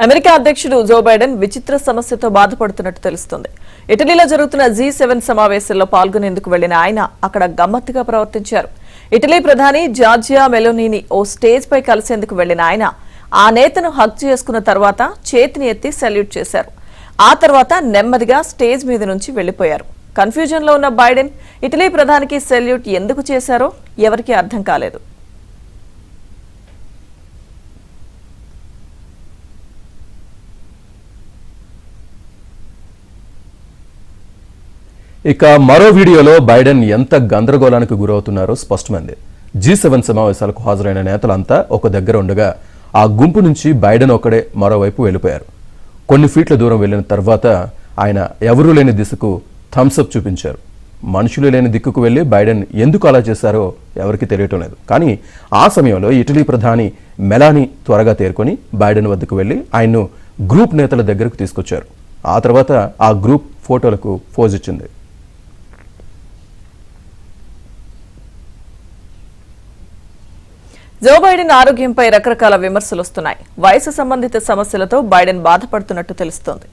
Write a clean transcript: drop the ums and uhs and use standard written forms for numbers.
America అధ్యక్షుడు Joe Biden విచిత్ర సమస్యతో బాధపడుతున్నట్టు తెలుస్తోంది. ఇటలీలో జరుగుతున్న G7 సమావేశంలో పాల్గొనేందుకు వెళ్లిన ఆయన అక్కడ గమ్మత్తుగా ప్రవర్తించారు. ఇటలీ ప్రధాని జార్జియా మెలోనీని ఓ స్టేజ్ పై కలిసేందుకు వెళ్లిన ఆయన ఆ నేతను హగ్ చేసుకున్న తర్వాత చేతిని ఎత్తి సెల్యూట్ చేశారు. ఆ తర్వాత నెమ్మదిగా స్టేజ్ మీద నుంచి వెళ్లిపోయారు. కన్ఫ్యూజన్ లో ఉన్న బైడెన్ ఇటలీ ప్రధానికి సెల్యూట్ ఎందుకు చేశారో ఎవరికీ అర్థం కాలేదు. ఇక మరో వీడియోలో బైడెన్ ఎంత గందరగోళానికి గురవుతున్నారో స్పష్టమైంది. G7 సమావేశాలకు హాజరైన నేతలంతా ఒక దగ్గర ఉండగా ఆ గుంపు నుంచి బైడెన్ ఒక్కడే మరోవైపు వెళ్లిపోయారు. కొన్ని ఫీట్ల దూరం వెళ్లిన తర్వాత ఆయన ఎవరూ లేని దిశకు థమ్స్అప్ చూపించారు. మనుషులు లేని దిక్కుకు వెళ్లి బైడెన్ ఎందుకు అలా చేశారో ఎవరికీ తెలియటం లేదు. కానీ ఆ సమయంలో ఇటలీ ప్రధాని మెలానీ త్వరగా తేరుకొని బైడెన్ వద్దకు వెళ్లి ఆయన్ను గ్రూప్ నేతల దగ్గరకు తీసుకొచ్చారు. ఆ తర్వాత ఆ గ్రూప్ ఫోటోలకు పోజ్ ఇచ్చింది. జో బైడెన్ ఆరోగ్యంపై రకరకాల విమర్శలు వస్తున్నాయి. వయసు సంబంధిత సమస్యలతో బైడెన్ బాధపడుతున్నట్టు తెలుస్తోంది.